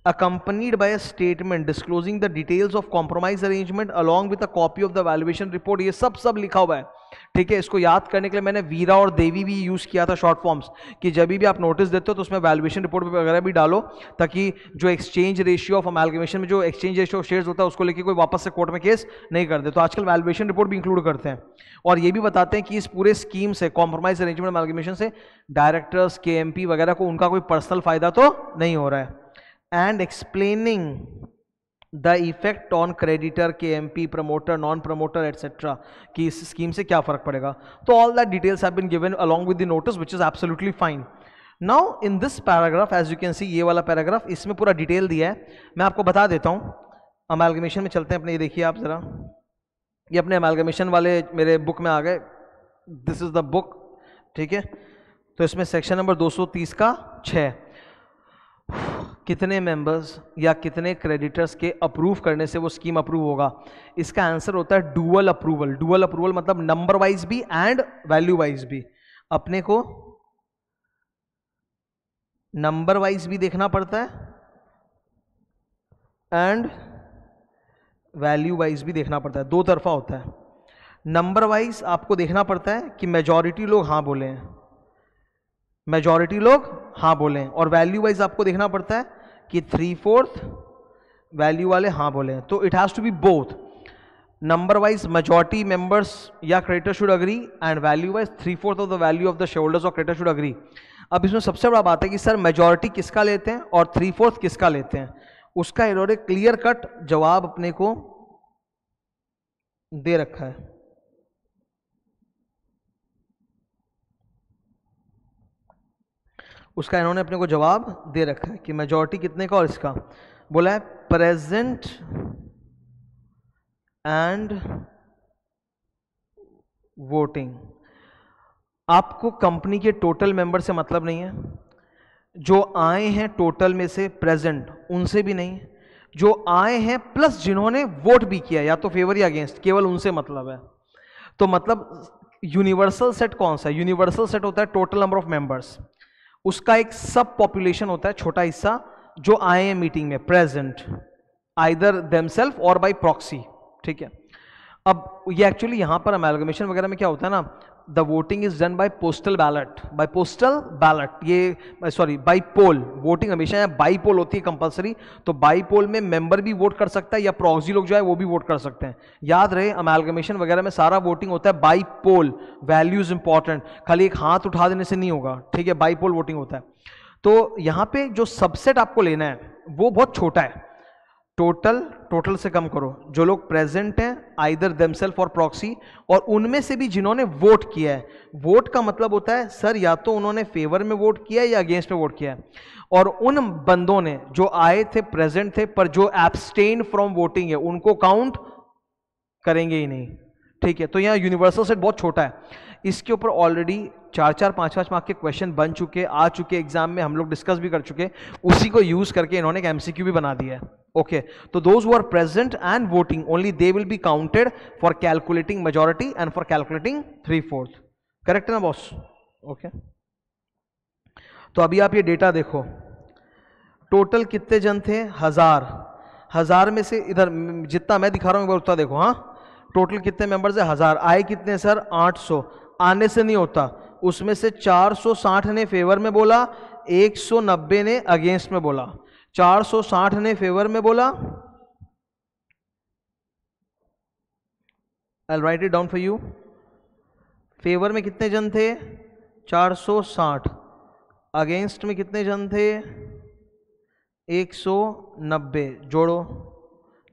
accompanied by a statement disclosing the details of compromise arrangement along with a copy of the valuation report. ये सब लिखा हुआ है। ठीक है, इसको याद करने के लिए मैंने वीरा और देवी भी यूज किया था शॉर्ट फॉर्म्स, कि जब भी आप नोटिस देते हो तो उसमें वैल्यूएशन रिपोर्ट वगैरह भी डालो, ताकि जो एक्सचेंज रेशियो ऑफ अमालगमेशन में जो एक्सचेंज रेशियो ऑफ शेयर्स होता है उसको लेके कोई वापस से कोर्ट में केस नहीं कर दे। तो आजकल वैल्यूएशन रिपोर्ट भी इंक्लूड करते हैं, और ये भी बताते हैं कि इस पूरे स्कीम से, कॉम्प्रोमाइज अरेंजमेंट अमालगमेशन से डायरेक्टर्स, KMP वगैरह को उनका कोई पर्सनल फायदा तो नहीं हो रहा है। And explaining the effect on creditor, KMP, promoter, non promoter etcetera, कि इस स्कीम से क्या फर्क पड़ेगा। तो all that details have been given along with the notice which is absolutely fine. Now in this paragraph as you can see, ये वाला पैराग्राफ, इसमें पूरा डिटेल दिया है। मैं आपको बता देता हूँ। अमालगमेशन में चलते हैं अपने, ये देखिए आप जरा, ये अपने अमालगमेशन वाले मेरे बुक में आ गए, दिस इज द बुक, ठीक है। तो इसमें सेक्शन नंबर 230 का 6, कितने मेंबर्स या कितने क्रेडिटर्स के अप्रूव करने से वो स्कीम अप्रूव होगा। इसका आंसर होता है डुअल अप्रूवल। डुअल अप्रूवल मतलब नंबर वाइज भी एंड वैल्यू वाइज भी। अपने को नंबर वाइज भी देखना पड़ता है एंड वैल्यू वाइज भी देखना पड़ता है, दो तरफा होता है। नंबर वाइज आपको देखना पड़ता है कि मेजॉरिटी लोग हाँ बोले हैं, मेजॉरिटी लोग हाँ बोले हैं, और वैल्यू वाइज आपको देखना पड़ता है कि 3/4 वैल्यू वाले हाँ बोले हैं। तो it has to be both, number wise majority members या creditor should agree, and value wise 3/4 of the value of the shareholders और क्रेडिटर शुड अग्री। अब इसमें सबसे बड़ा बात है कि सर मेजॉरिटी किसका लेते हैं और 3/4 किसका लेते हैं, उसका इन्होंने क्लियर कट जवाब अपने को दे रखा है। उसका इन्होंने अपने को जवाब दे रखा है कि मेजॉरिटी कितने का, और इसका बोला है प्रेजेंट एंड वोटिंग। आपको कंपनी के टोटल मेंबर से मतलब नहीं है, जो आए हैं टोटल में से प्रेजेंट उनसे भी नहीं, जो आए हैं प्लस जिन्होंने वोट भी किया या तो फेवर या अगेंस्ट, केवल उनसे मतलब है। तो मतलब यूनिवर्सल सेट कौन सा है, यूनिवर्सल सेट होता है टोटल नंबर ऑफ मेंबर्स, उसका एक सब पॉपुलेशन होता है, छोटा हिस्सा, जो आए हैं मीटिंग में प्रेजेंट, आइदर देमसेल्फ और बाय प्रॉक्सी, ठीक है। अब ये एक्चुअली यहां पर अमेलगमेशन वगैरह में क्या होता है ना, the voting is done by postal ballot, by postal ballot, ये सॉरी बाय पोल। वोटिंग हमेशा बाई पोल होती है कंपलसरी, तो बाई पोल में मेंबर भी वोट कर सकता है या प्रॉक्सी लोग जो है वो भी वोट कर सकते हैं। याद रहे अमेलगमेशन वगैरह में सारा वोटिंग होता है बाई पोल, वैल्यूज इंपॉर्टेंट, खाली एक हाथ उठा देने से नहीं होगा, ठीक है, बाई पोल वोटिंग होता है। तो यहां पे जो सबसेट आपको लेना है वो बहुत छोटा है, टोटल से कम करो, जो लोग प्रेजेंट हैं आइदर देमसेल्फ और प्रॉक्सी, और उनमें से भी जिन्होंने वोट किया है। वोट का मतलब होता है सर या तो उन्होंने फेवर में वोट किया है या अगेंस्ट में वोट किया है, और उन बंदों ने जो आए थे प्रेजेंट थे पर जो एब्सटेन फ्रॉम वोटिंग है उनको काउंट करेंगे ही नहीं, ठीक है। तो यहाँ यूनिवर्सल सेट बहुत छोटा है, इसके ऊपर ऑलरेडी 4-4, 5-5 मार्क के क्वेश्चन बन चुके, आ चुके एग्जाम में, हम लोग डिस्कस भी कर चुके, उसी को यूज करके इन्होंने एक MCQ भी बना दिया है। ओके, तो those who are present and voting only they will be counted for calculating majority and for calculating 3/4। Correct है ना बॉस? ओके, तो अभी आप ये डेटा देखो, टोटल कितने जन थे, 1000 में से इधर जितना मैं दिखा रहा हूं उतना देखो। हाँ, टोटल कितने मेंबर्स है, 1000, आए कितने सर, 800। आने से नहीं होता, उसमें से 460 ने फेवर में बोला, 190 ने अगेंस्ट में बोला। 460 ने फेवर में बोला, I'll write it down for you। Favour में कितने जन थे, 460। अगेंस्ट में कितने जन थे, 190, जोड़ो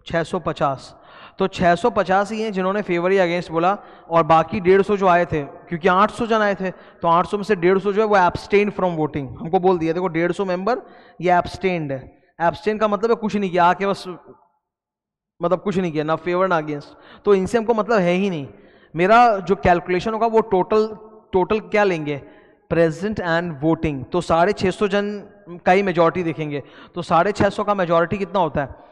650। तो 650 ही हैं जिन्होंने फेवर या अगेंस्ट बोला, और बाकी 150 जो आए थे, क्योंकि 800 जन आए थे, तो 800 में से 150 जो है वो एब्सटेन फ्रॉम वोटिंग। हमको बोल दिया देखो 150 मेंबर ये एब्सटेन्ड है। एब्सटेन का मतलब है कुछ नहीं किया, आके बस मतलब कुछ नहीं किया, ना फेवर ना अगेंस्ट, तो इनसे हमको मतलब है ही नहीं। मेरा जो कैलकुलेशन होगा वो टोटल क्या लेंगे, प्रेजेंट एंड वोटिंग। तो 650 जन का ही मेजॉरिटी देखेंगे, तो 650 का मेजॉरिटी कितना होता है,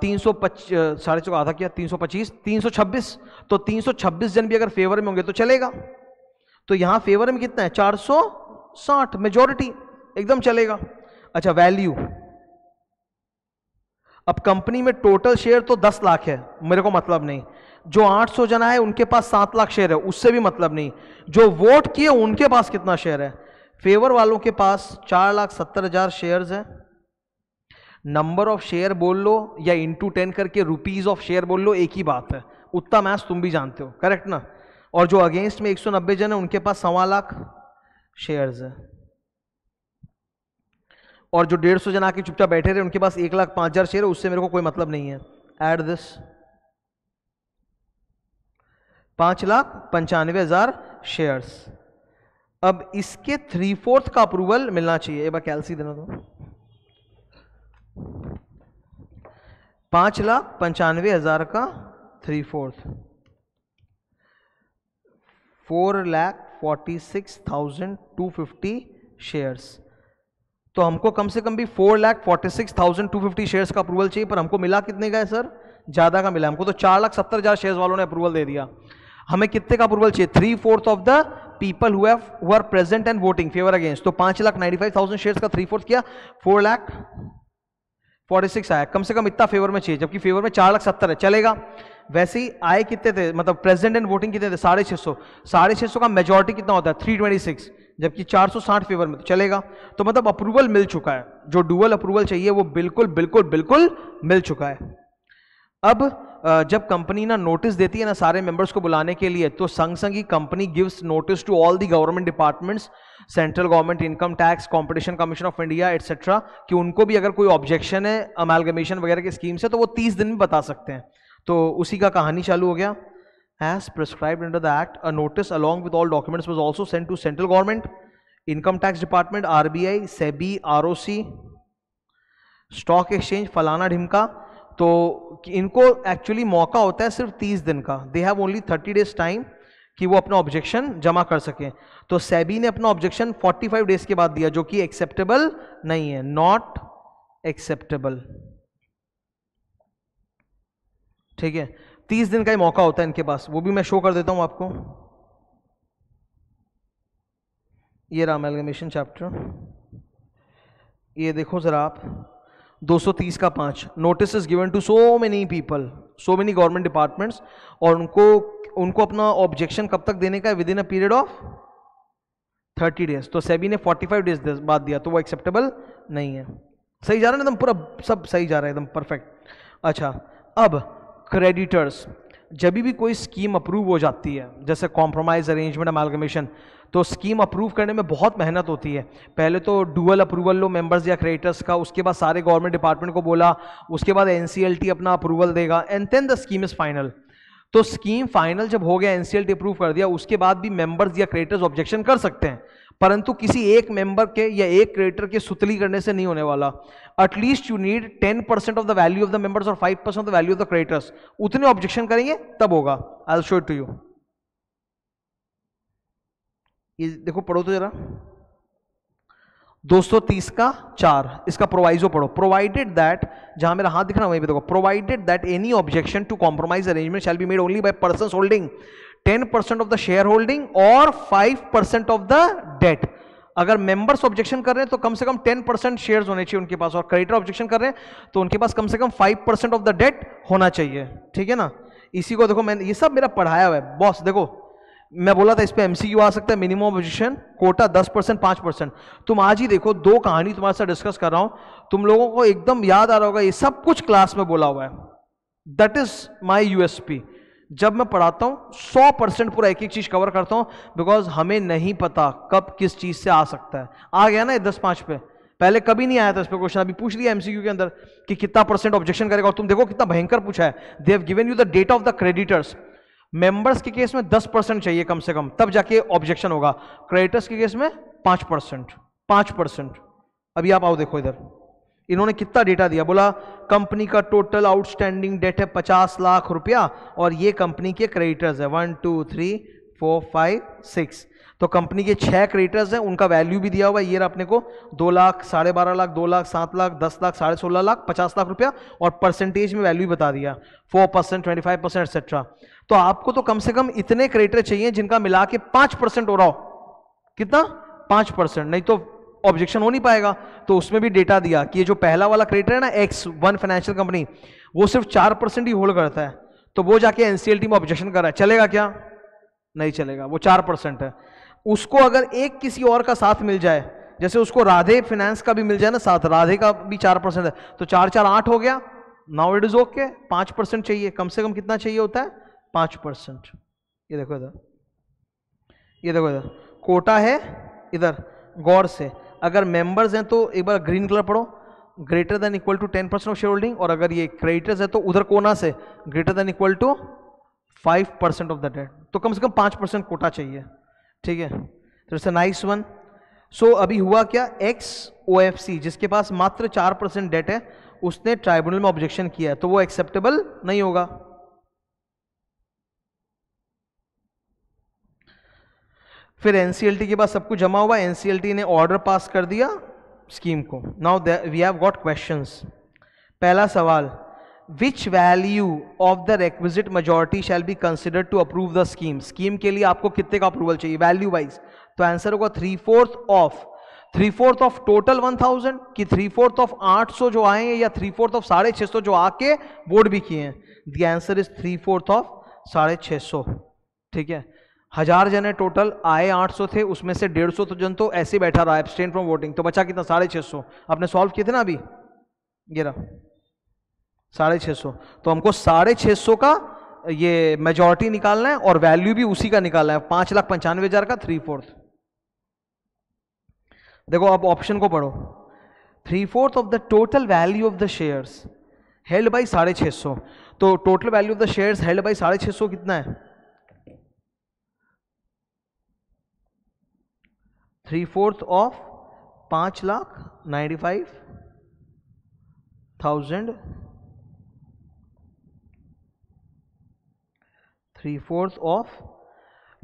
325, 650 का आधा किया 325, 326। तो 326 जन भी अगर फेवर में होंगे तो चलेगा। तो यहां फेवर में कितना है, 460, मेजॉरिटी एकदम चलेगा। अच्छा, वैल्यू, अब कंपनी में टोटल शेयर तो 10 लाख है, मेरे को मतलब नहीं। जो 800 जना है उनके पास 7 लाख शेयर है, उससे भी मतलब नहीं। जो वोट किए उनके पास कितना शेयर है, फेवर वालों के पास 4,70,000 शेयर्स है। नंबर ऑफ शेयर बोल लो या इंटू 10 करके रुपीज ऑफ शेयर बोल लो, एक ही बात है, उतना मैथ्स तुम भी जानते हो, करेक्ट ना। और जो अगेंस्ट में 190 जन है उनके पास 1.25 लाख शेयर्स है। और जो 150 जन आके चुपचाप बैठे रहे उनके पास 1,05,000 शेयर है, उससे मेरे को कोई मतलब नहीं है। Add this 5,95,000 shares. अब इसके 3/4 का अप्रूवल मिलना चाहिए। एक बार कैलसी देना तो 5,95,000 का 3/4 4,46,250 शेयर्स। तो हमको कम से कम भी 4,46,250 शेयर्स का अप्रूवल चाहिए, पर हमको मिला कितने का है सर? ज्यादा का मिला हमको, तो 4,70,000 शेयर्स वालों ने अप्रूवल दे दिया। हमें कितने का अप्रूवल चाहिए? 3/4 of the people who are present and voting favour against. तो 5,95,000 शेयर्स का 3/4 किया, 4,46,000 आया। कम से कम इतना फेवर में चाहिए, जबकि फेवर में 4,70,000 है, चलेगा। वैसे ही आए कितने थे, मतलब प्रेजेंट एंड वोटिंग कितने थे? 650। 650 का मेजॉरिटी कितना होता है? 326, जबकि 460 फेवर में, तो चलेगा। तो मतलब अप्रूवल मिल चुका है, जो डुअल अप्रूवल चाहिए वो बिल्कुल बिल्कुल बिल्कुल मिल चुका है। अब जब कंपनी ना नोटिस देती है ना सारे मेंबर्स को बुलाने के लिए, तो संग संग ही company gives notice to all the government departments, central government, income tax, competition commission of India et cetera, कि उनको भी अगर कोई ऑब्जेक्शन है अमेलगमेशन वगैरह की स्कीम से, तो वो 30 दिन में बता सकते हैं। तो उसी का कहानी चालू हो गया। As prescribed under the Act, a notice along with all documents was also sent to central government, income tax department, RBI, SEBI, ROC, stock exchange, फलाना ढिमका। तो इनको एक्चुअली मौका होता है सिर्फ 30 दिन का। They have only 30 days time कि वो अपना ऑब्जेक्शन जमा कर सकें। तो सेबी ने अपना ऑब्जेक्शन 45 डेज के बाद दिया, जो कि एक्सेप्टेबल नहीं है, नॉट एक्सेप्टेबल। ठीक है, 30 दिन का ही मौका होता है इनके पास, वो भी मैं शो कर देता हूं आपको। ये रहा अमेलगमेशन चैप्टर, ये देखो जरा आप, 230 का 5, notice is given to so many people, so many government departments, और उनको अपना ऑब्जेक्शन कब तक देने का है? Within a period of 30 days. तो सेबी ने 45 डेज बाद दिया, तो वो एक्सेप्टेबल नहीं है। सही जा रहा है ना एकदम, पूरा सब सही जा रहा है एकदम परफेक्ट। अच्छा, अब क्रेडिटर्स, जब भी कोई स्कीम अप्रूव हो जाती है, जैसे कॉम्प्रोमाइज, अरेंजमेंट, अमालगमेशन, तो स्कीम अप्रूव करने में बहुत मेहनत होती है। पहले तो डुअल अप्रूवल लो मेंबर्स या क्रेडिटर्स का, उसके बाद सारे गवर्नमेंट डिपार्टमेंट को बोला, उसके बाद एनसीएलटी अपना अप्रूवल देगा, and then the scheme is final. तो स्कीम फाइनल जब हो गया, एनसीएलटी अप्रूव कर दिया, उसके बाद भी मेंबर्स या क्रेडिटर्स ऑब्जेक्शन कर सकते हैं, परंतु किसी एक मेंबर के या एक क्रेडिटर के सुतली करने से नहीं होने वाला। At least you need 10% of the value of the members और 5% of the value of the creditors, उतने ऑब्जेक्शन करेंगे तब होगा। I will show it to you. ये देखो, पढ़ो तो जरा, 230 का 4, इसका प्रोवाइजो पढ़ो। प्रोवाइडेड दैट, जहां मेरा हाथ दिख रहा है वहीं पे देखो, provided that any objection to compromise arrangement shall be made only by persons holding 10% of the shareholding और 5% ऑफ द डेट। अगर मेंबर्स ऑब्जेक्शन कर रहे हैं तो कम से कम 10% शेयर्स होने चाहिए उनके पास, और क्रेडिटर ऑब्जेक्शन कर रहे हैं तो उनके पास कम से कम 5% ऑफ द डेट होना चाहिए। ठीक है ना, इसी को देखो, मैंने ये सब मेरा पढ़ाया हुआ है बॉस। देखो, मैं बोला था इस पे एमसीक्यू आ सकता है, मिनिमम ऑब्जेक्शन कोटा 10%, 5%। तुम आज ही देखो, दो कहानी तुम्हारे साथ डिस्कस कर रहा हूं, तुम लोगों को एकदम याद आ रहा होगा, ये सब कुछ क्लास में बोला हुआ है। That is my USP. जब मैं पढ़ाता हूं 100% पूरा एक एक चीज कवर करता हूं, बिकॉज हमें नहीं पता कब किस चीज से आ सकता है। आ गया ना ये 10-5 पे, पहले कभी नहीं आया था इस पे क्वेश्चन, अभी पूछ लिया एमसीक्यू के अंदर कि कितना % ऑब्जेक्शन करेगा, और तुम देखो कितना भयंकर पूछा है। They have given you the debt of the creditors. Members के केस में 10% चाहिए कम से कम, तब जाके ऑब्जेक्शन होगा। क्रेडिटर्स के केस में 5%। अभी आप आओ देखो इधर, इन्होंने कितना डेटा दिया, बोला कंपनी का टोटल आउटस्टैंडिंग डेट है 50 लाख रुपया, और ये कंपनी के क्रेडिटर्स है 1 2 3 4 5 6। तो कंपनी के 6 क्रेडिटर्स हैं, उनका वैल्यू भी दिया हुआ है। ये रहा अपने को 2 लाख, 12.5 लाख, 2 लाख, 7 लाख, 10 लाख, 16.5 लाख, 50 लाख रुपया, और परसेंटेज में वैल्यू बता दिया 4%, 25% एक्सेट्रा। तो आपको तो कम से कम इतने क्रेडिटर चाहिए जिनका मिला के 5% हो रहा हो। कितना? 5%, नहीं तो ऑब्जेक्शन हो नहीं पाएगा। तो उसमें भी डेटा दिया कि ये जो पहला वाला क्रेडिटर है ना, X1 फाइनेंशियल कंपनी, वो सिर्फ 4% ही होल्ड करता है, तो वो जाके एनसीएलटी में ऑब्जेक्शन कर रहा है, चलेगा क्या? नहीं चलेगा, वो 4% है। उसको अगर एक किसी और का साथ मिल जाए, जैसे उसको राधे फाइनेंस का भी मिल जाए ना साथ, राधे का भी 4% है, तो 4 4 8 हो गया। Now it is okay. 5% चाहिए, कम से कम कितना चाहिए होता है? 5%। ये देखो इधर, ये देखो इधर कोटा है, इधर गौर से अगर मेंबर्स हैं तो एक बार ग्रीन कलर पढ़ो, greater than equal to 10% of shareholding, और अगर ये क्रेडिटर्स है तो उधर कोना से greater than equal to 5% of the debt, तो कम से कम 5% कोटा चाहिए, ठीक है। तो इट्स अ नाइस वन। सो अभी हुआ क्या, XOFC जिसके पास मात्र 4% डेट है, उसने ट्राइब्यूनल में ऑब्जेक्शन किया है, तो वो एक्सेप्टेबल नहीं होगा। फिर NCLT के पास सब कुछ जमा हुआ, NCLT ने ऑर्डर पास कर दिया स्कीम को। Now we have got questions. पहला सवाल, which value of the requisite majority shall be considered to approve the scheme. Scheme के लिए आपको कितने का अप्रूवल चाहिए वैल्यू वाइज, तो आंसर होगा 3/4 ऑफ टोटल 1000 कि 3/4 ऑफ 800 जो आए हैं या 3/4 ऑफ 650 जो आके वोट भी किए हैं। द आंसर इज 3/4 ऑफ 650, ठीक है। 1000 जन है टोटल, आए 800 थे, उसमें से 150 जन तो ऐसे बैठा रहा एब्सटेन फ्रॉम वोटिंग, तो बचा कितना 650। आपने सॉल्व किए थे ना अभी, ये रहा 650, तो हमको 650 का ये मेजॉरिटी निकालना है और वैल्यू भी उसी का निकालना है, 5,95,000 का 3/4। देखो आप ऑप्शन को पढ़ो, 3/4 of the total value of the shares held by 650, तो total value of the shares held by 650 कितना है, 3/4 of 5,95,000, 3/4 of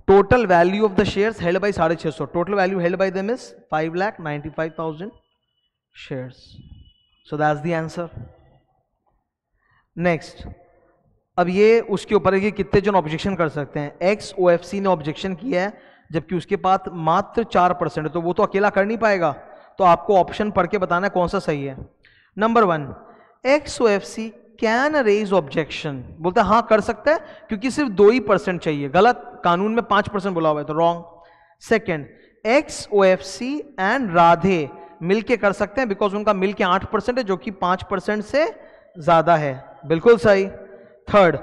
total value of the shares held by 650, total value held by them is 5,95,000 shares, so that's the answer. Next, अब ये उसके ऊपर है कि कितने जन ऑब्जेक्शन कर सकते हैं। XOFC ने ऑब्जेक्शन किया है, जबकि उसके पास मात्र 4% है, तो वो तो अकेला कर नहीं पाएगा, तो आपको ऑप्शन पढ़ के बताना है कौन सा सही है। Number 1, XOFC can raise objection, बोलता है हाँ कर सकता है क्योंकि सिर्फ 2% चाहिए, गलत, कानून में 5% बोला हुआ है तो wrong. Second, XOFC and Radhe मिलके कर सकते हैं बिकॉज उनका मिलके 8% है जो कि 5% से ज्यादा है, बिल्कुल सही। Third,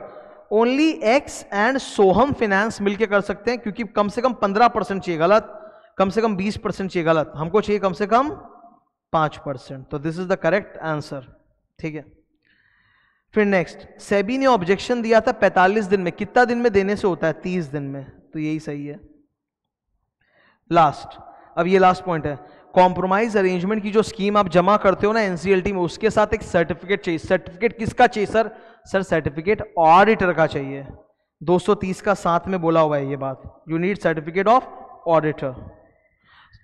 only X and Soham finance मिलके कर सकते हैं क्योंकि कम से कम 15% चाहिए, गलत, कम से कम 20% चाहिए, गलत, हमको चाहिए कम से कम 5%, तो this is the correct answer, ठीक है। फिर नेक्स्ट, सेबी ने ऑब्जेक्शन दिया था 45 दिन में, कितना दिन में देने से होता है, 30 दिन में, तो यही सही है। लास्ट, अब ये लास्ट पॉइंट है, कॉम्प्रोमाइज अरेंजमेंट की जो स्कीम आप जमा करते हो ना NCLT में, उसके साथ एक सर्टिफिकेट चाहिए। सर्टिफिकेट किसका चाहिए सर? सर सर्टिफिकेट ऑडिटर का चाहिए, 230 का साथ में बोला हुआ है ये बात, you need certificate of auditor.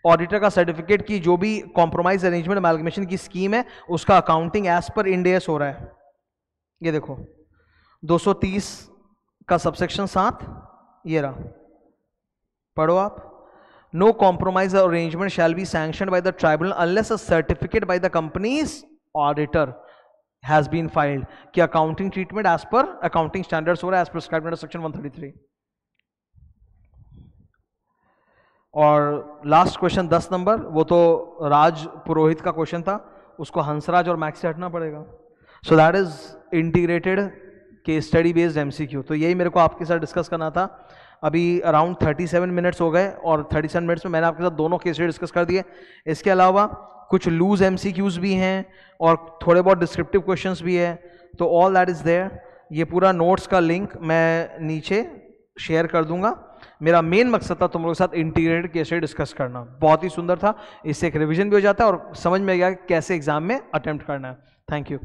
Auditor का सर्टिफिकेट की जो भी कॉम्प्रोमाइज अरेंजमेंट अमालगमेशन की स्कीम है उसका accounting as per Ind AS हो रहा है। ये देखो 230 का सबसेक्शन 7, ये रहा, पढ़ो आप। No compromise arrangement shall be sanctioned by the tribunal unless a certificate by the company's auditor has been filed, कि accounting treatment as per accounting standards हो रहा है एज प्रिस्क्राइब्ड अंडर सेक्शन 133। और लास्ट क्वेश्चन 10 नंबर, वो तो राज पुरोहित का क्वेश्चन था, उसको हंसराज और मैक्स से हटना पड़ेगा। So that is integrated case study based MCQ, तो यही मेरे को आपके साथ डिस्कस करना था। अभी अराउंड 37 मिनट्स हो गए और 37 मिनट्स में मैंने आपके साथ दोनों केस स्टडी डिस्कस कर दिए। इसके अलावा कुछ लूज MCQs भी हैं और थोड़े बहुत डिस्क्रिप्टिव क्वेश्चंस भी है, तो ऑल दैट इज देयर। ये पूरा नोट्स का लिंक मैं नीचे शेयर कर दूंगा। मेरा मेन मकसद था तुम लोगों के साथ इंटीग्रेटेड केस स्टडी डिस्कस करना, बहुत ही सुंदर था, इससे एक रिविजन भी हो जाता है और समझ में आ गया कैसे एग्जाम में अटेम्प्ट करना है। Thank you.